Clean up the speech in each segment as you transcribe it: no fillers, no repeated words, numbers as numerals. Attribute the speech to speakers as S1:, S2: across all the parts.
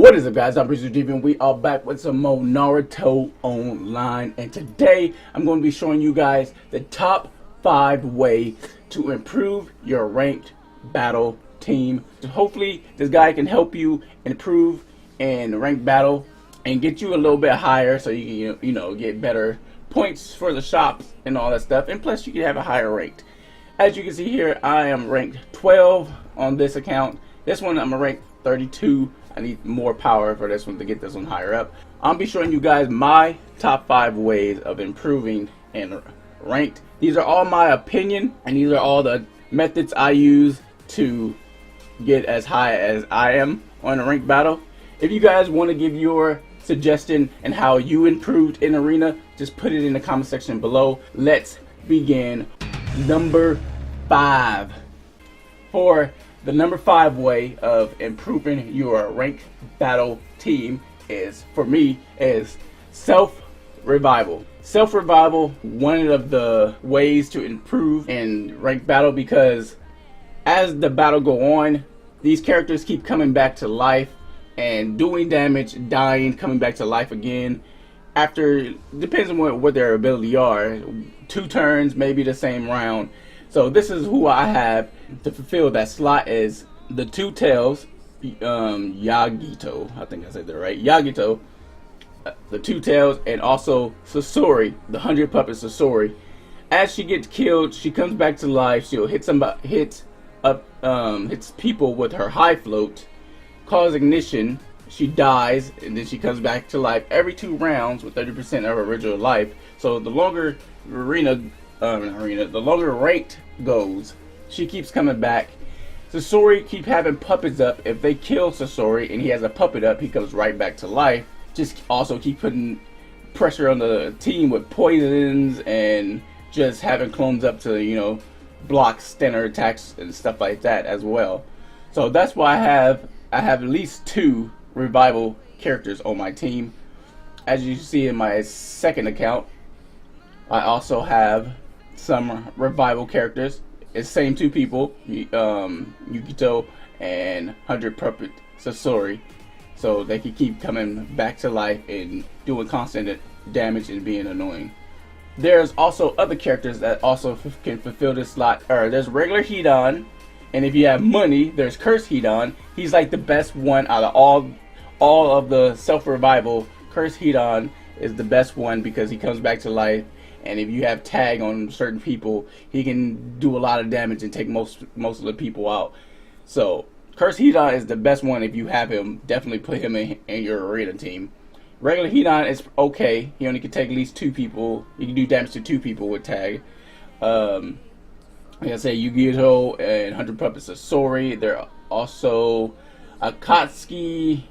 S1: What is up, guys? I'm Producer Steve, and we are back with some more Naruto Online. And today I'm going to be showing you guys the top 5 ways to improve your ranked battle team. So hopefully this guy can help you improve in ranked battle and get you a little bit higher, so you can get better points for the shops and all that stuff. And plus you can have a higher rate. As you can see here, I am ranked 12 on this account. This one I'm ranked 32. I need more power for this one to get this one higher up. I'll be showing you guys my top 5 ways of improving and ranked. These are all my opinion, and these are all the methods I use to get as high as I am on a ranked battle. If you guys want to give your suggestion and how you improved in arena, just put it in the comment section below. Let's begin. Number 5. For the number 5 way of improving your ranked battle team is, for me, is self-revival. Self-revival, one of the ways to improve in ranked battle, because as the battle go on, these characters keep coming back to life and doing damage, dying, coming back to life again. After, depends on what their ability are, 2 turns, maybe the same round. So this is who I have to fulfill that slot, is the 2 tails, Yagito, I think I said that right, Yagito, the 2 tails, and also Sasori, the 100 puppet Sasori. As she gets killed, she comes back to life. She'll hit people with her high float, cause ignition, she dies, and then she comes back to life every 2 rounds with 30% of her original life. So the longer the longer ranked goes, she keeps coming back. Sasori keep having puppets up. If they kill Sasori and he has a puppet up, he comes right back to life. Just also keep putting pressure on the team with poisons and just having clones up to block standard attacks and stuff like that as well. So that's why I have at least 2 revival characters on my team. As you see in my second account, I also have some revival characters. It's same 2 people, Yukito and 100 puppet Sasori, so they can keep coming back to life and doing constant damage and being annoying. There's also other characters that also can fulfill this slot. There's regular Hidan, and if you have money, there's Cursed Hidan. He's like the best one out of all of the self-revival. Cursed Hidan is the best one because he comes back to life. And if you have tag on certain people, he can do a lot of damage and take most of the people out. So Cursed Hidan is the best one. If you have him, definitely put him in your arena team. Regular Hidan is okay. He only can take at least 2 people. He can do damage to 2 people with tag. Like I say, Yugito and 100 puppets Sasori. There are also Akatsuki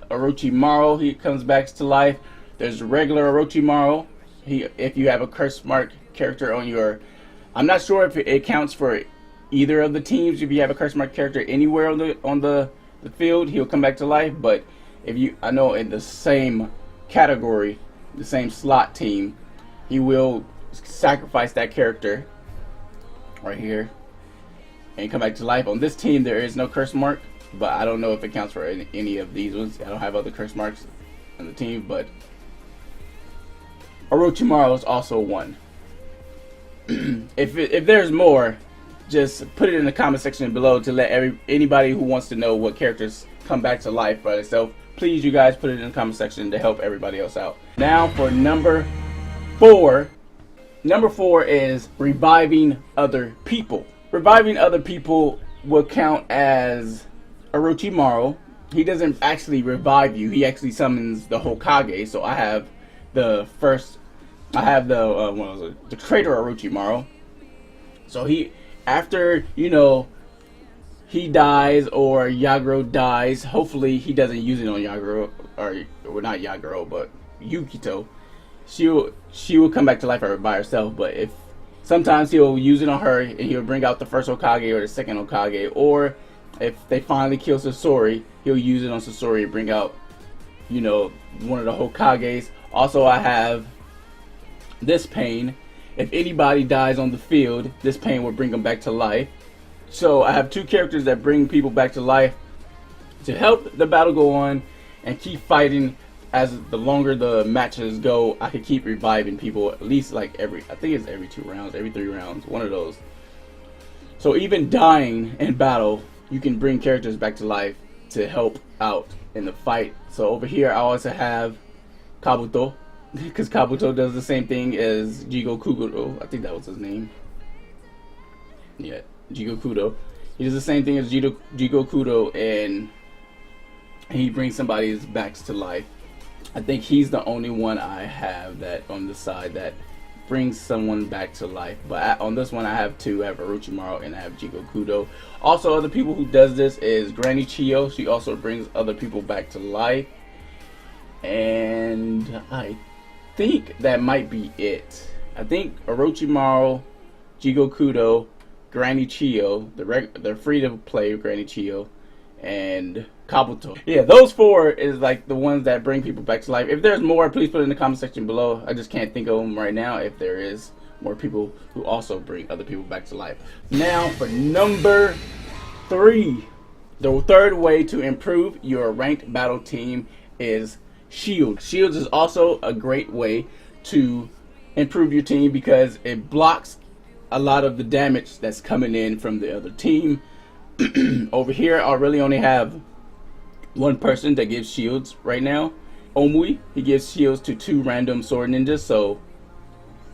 S1: Orochimaru. He comes back to life. There's regular Orochimaru. If you have a curse mark character on your, I'm not sure if it counts for either of the teams. If you have a curse mark character anywhere on the field, he'll come back to life. But I know in the same category, the same slot team, he will sacrifice that character right here and come back to life. On this team, there is no curse mark, but I don't know if it counts for any of these ones. I don't have other curse marks on the team, but Orochimaru is also one. If there's more, just put it in the comment section below to let anybody who wants to know what characters come back to life by themselves. Please, you guys, put it in the comment section to help everybody else out. Now for number 4. Number 4 is reviving other people. Reviving other people will count as Orochimaru. He doesn't actually revive you. He actually summons the Hokage. So I have the traitor Orochimaru. So after he dies or Yaguro dies, hopefully he doesn't use it on Yaguro, or not Yaguro, but Yukito. She will come back to life by herself. But if sometimes he'll use it on her and he'll bring out the first Hokage or the second Hokage, or if they finally kill Sasori, he'll use it on Sasori and bring out one of the Hokages. Also, I have this pain. If anybody dies on the field, this pain will bring them back to life. So I have 2 characters that bring people back to life. to help the battle go on and keep fighting. As the longer the matches go, I can keep reviving people at least like I think it's every 2 rounds, every 3 rounds, one of those. So even dying in battle, you can bring characters back to life to help out in the fight. So over here I also have Kabuto, because Kabuto does the same thing as Jigo Kudo. I think that was his name. Yeah, Jigo Kudo. He does the same thing as Jigo Kudo, and he brings somebody's backs to life. I think he's the only one I have that on the side that brings someone back to life. But on this one I have 2. I have Orochimaru and I have Jigo Kudo. Also, other people who does this is Granny Chiyo. She also brings other people back to life. And I think that might be it. I think Orochimaru, Jigo Kudo, Granny Chiyo, the free to play Granny Chiyo, and Kabuto. Yeah, those 4 is like the ones that bring people back to life. If there's more, please put it in the comment section below. I just can't think of them right now. If there is more people who also bring other people back to life. Now for number 3. The 3rd way to improve your ranked battle team is shields. Shields is also a great way to improve your team because it blocks a lot of the damage that's coming in from the other team. Over here I really only have 1 person that gives shields right now. Omui, he gives shields to 2 random sword ninjas, so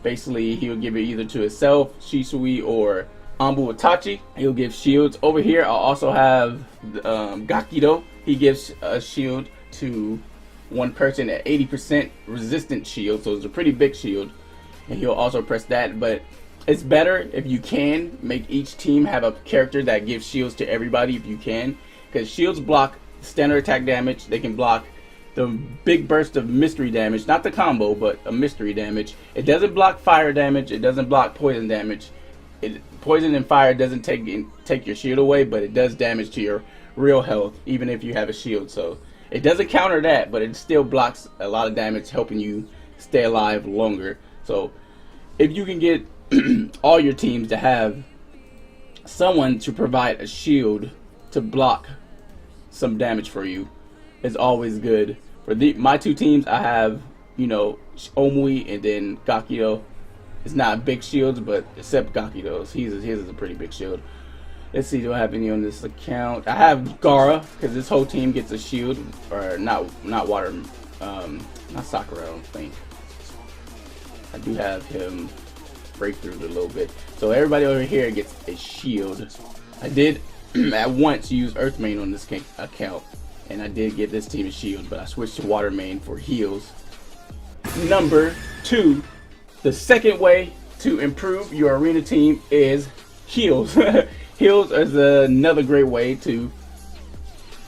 S1: basically he'll give it either to himself, Shisui, or Anbu Itachi. He'll give shields. Over here I'll also have Gakido. He gives a shield to 1 person at 80% resistant shield, so it's a pretty big shield, and he'll also press that. But it's better if you can make each team have a character that gives shields to everybody if you can, because shields block standard attack damage. They can block the big burst of mystery damage, not the combo, but a mystery damage. It doesn't block fire damage. It doesn't block poison damage. Poison and fire doesn't take your shield away, but it does damage to your real health even if you have a shield. So it doesn't counter that, but it still blocks a lot of damage, helping you stay alive longer. So if you can get all your teams to have someone to provide a shield to block some damage for you, is always good. For my 2 teams, I have, you know, Omui and then Gakido. It's not big shields, but except Gakido's, his is a pretty big shield. Let's see, do I have any on this account? I have Gaara, because this whole team gets a shield, or not water, not Sakura, I don't think. I do have him breakthrough a little bit. So everybody over here gets a shield. I did at once use Earth Main on this account, and I did get this team a shield, but I switched to Water Main for heals. Number 2, the 2nd way to improve your arena team is heals. Heals is another great way to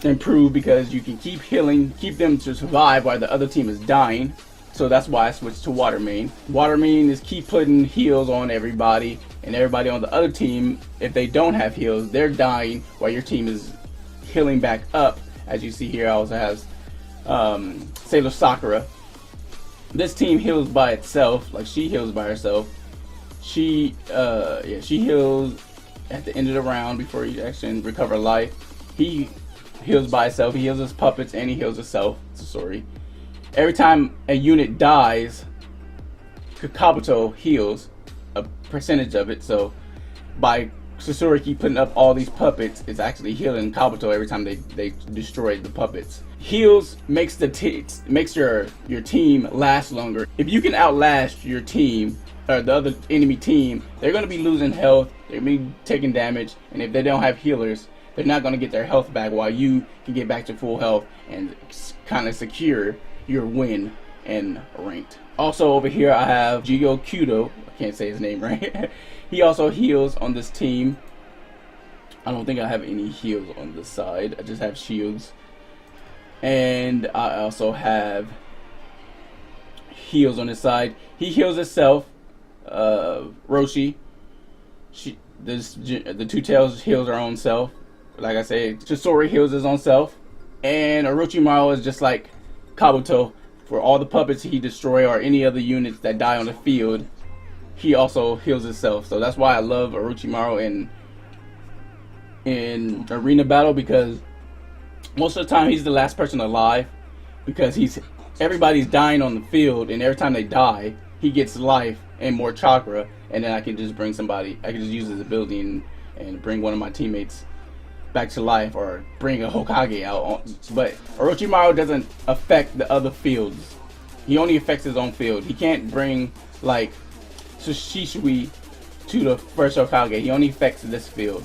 S1: improve because you can keep healing, keep them to survive while the other team is dying. So that's why I switched to Water Main. Water Main is keep putting heals on everybody, and everybody on the other team, if they don't have heals, they're dying while your team is healing back up. As you see here, I also have Sailor Sakura. This team heals by itself, like she heals by herself. She heals at the end of the round before you actually recover life. He heals by himself. He heals his puppets and he heals himself. Sorry. Every time a unit dies, Kabuto heals a percentage of it. So by Sasori putting up all these puppets, it's actually healing Kabuto every time they destroy the puppets. Heals makes your team last longer. If you can outlast your team or the other enemy team, they're going to be losing health, they're going to be taking damage, and if they don't have healers, they're not going to get their health back, while you can get back to full health and kind of secure your win and ranked. Also over here I have Jigo Kudo. I can't say his name right. He also heals on this team. I don't think I have any heals on this side. I just have shields. And I also have heals on this side. He heals himself. Roshi. The Two Tails heals her own self. Like I said, Sasori heals his own self. And Orochimaru is just like Kabuto. For all the puppets he destroys or any other units that die on the field, he also heals himself. So that's why I love Orochimaru in arena battle, because Most of the time he's the last person alive because everybody's dying on the field, and every time they die he gets life and more chakra, and then I can just bring somebody, I can just use his ability and bring one of my teammates back to life, or bring a Hokage out. But Orochimaru doesn't affect the other fields. He only affects his own field. He can't bring like Shishui to the first Hokage. He only affects this field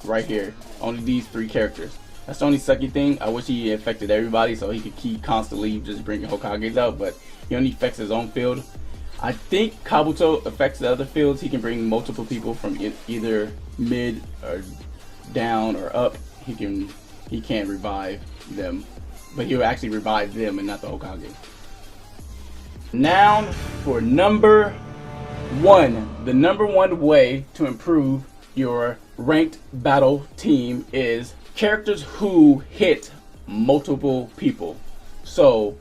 S1: right here. Only these 3 characters. That's the only sucky thing. I wish he affected everybody so he could keep constantly just bringing Hokages out, but he only affects his own field. I think Kabuto affects the other fields. He can bring multiple people from either mid or down or up. He can't revive them, but he'll actually revive them and not the Hokage. Now for number 1. The number 1 way to improve your ranked battle team is characters who hit multiple people. So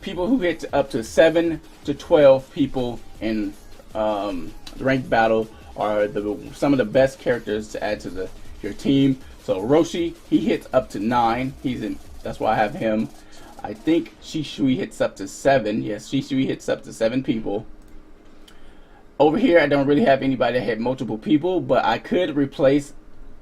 S1: people who hit up to 7 to 12 people in ranked battle are some of the best characters to add to your team. So Roshi, he hits up to 9. That's why I have him. I think Shishui hits up to 7. Yes, Shishui hits up to 7 people. Over here, I don't really have anybody that hit multiple people, but I could replace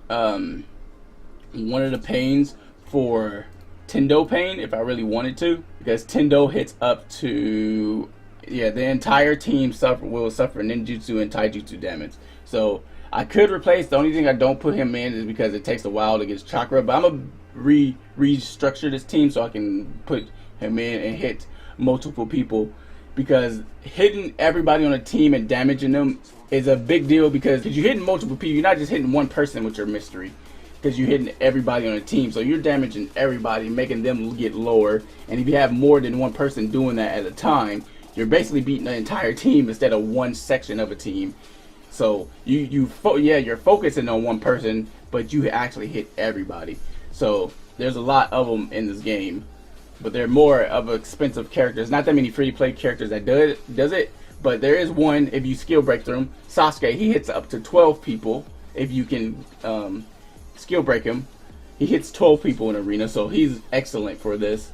S1: one of the pains for Tendo Pain if I really wanted to, because Tendo hits up to, the entire team will suffer ninjutsu and taijutsu damage. So I could replace. The only thing I don't put him in is because it takes a while to get his chakra, but I'm gonna restructure this team so I can put him in and hit multiple people, because hitting everybody on a team and damaging them is a big deal, because you're hitting multiple people. You're not just hitting one person with your mystery, because you're hitting everybody on a team. So you're damaging everybody, making them get lower. And if you have more than one person doing that at a time, you're basically beating the entire team instead of one section of a team. So you're focusing on one person, but you actually hit everybody. So there's a lot of them in this game, but they're more of expensive characters. Not that many free-to-play characters that does it, but there is one. If you skill break through him, Sasuke, he hits up to 12 people. If you can skill break him, he hits 12 people in arena, so he's excellent for this.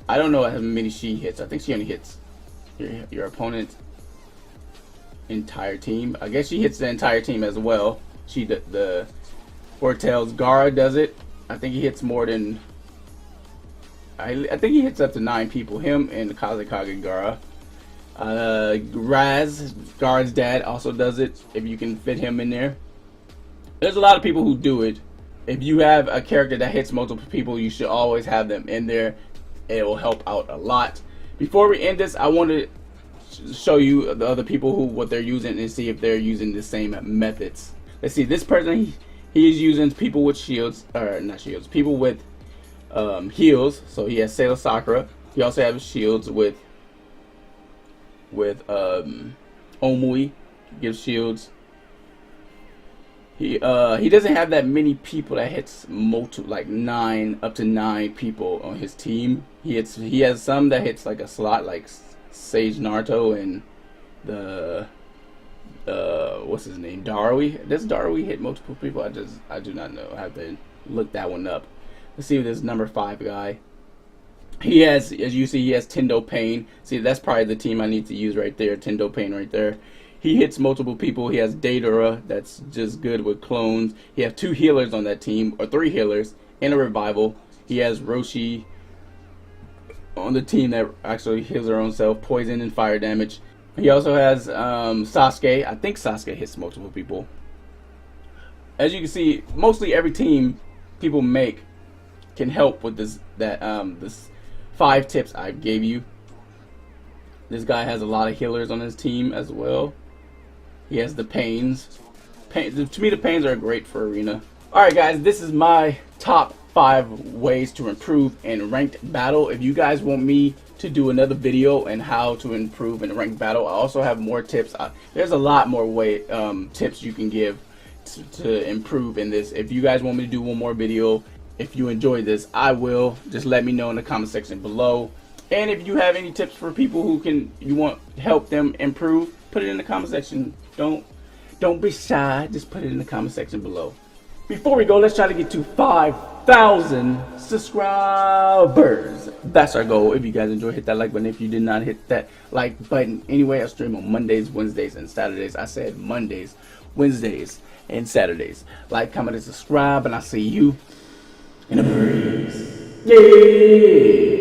S1: I don't know how many she hits. I think she only hits your opponent's entire team. I guess she hits the entire team as well. The Ortel's Gaara does it. I think he hits more than, I think he hits up to 9 people. Him and the Kazekage Gaara. Raz, Gaara's dad, also does it if you can fit him in there. There's a lot of people who do it. If you have a character that hits multiple people, you should always have them in there. It will help out a lot. Before we end this, I want to show you the other people what they're using and see if they're using the same methods. Let's see, this person, he is using people with shields, or not shields, people with heals. So he has Sailor Sakura. He also has shields with Omui, gives shields. He doesn't have that many people that hits like up to 9 people on his team. He has some that hits like a slot, like Sage Naruto and the what's his name, Darui. Does Darui hit multiple people? I do not know. I have to look that one up. Let's see this number 5 guy. He has, as you see, he has Tendo Pain. See, that's probably the team I need to use right there. Tendo Pain right there. He hits multiple people. He has Deidara, that's just good with clones. He has 2 healers on that team, or 3 healers, and a revival. He has Roshi on the team that actually heals her own self, poison and fire damage. He also has Sasuke. I think Sasuke hits multiple people. As you can see, mostly every team people make can help with this 5 tips I gave you. This guy has a lot of healers on his team as well. He has the Pains. To me, the Pains are great for arena. Alright guys, this is my top 5 ways to improve in ranked battle. If you guys want me to do another video on how to improve in ranked battle, I also have more tips. There's a lot more tips you can give to improve in this. If you guys want me to do one more video, if you enjoyed this, I will. Just let me know in the comment section below. And if you have any tips for people who you want help them improve, put it in the comment section. Don't be shy. Just put it in the comment section below. Before we go, let's try to get to 5 1,000 subscribers. That's our goal. If you guys enjoy, hit that like button. If you did not hit that like button, anyway, I stream on Mondays, Wednesdays, and Saturdays. I said Mondays, Wednesdays, and Saturdays. Like, comment, and subscribe, and I'll see you in a breeze. Yeah.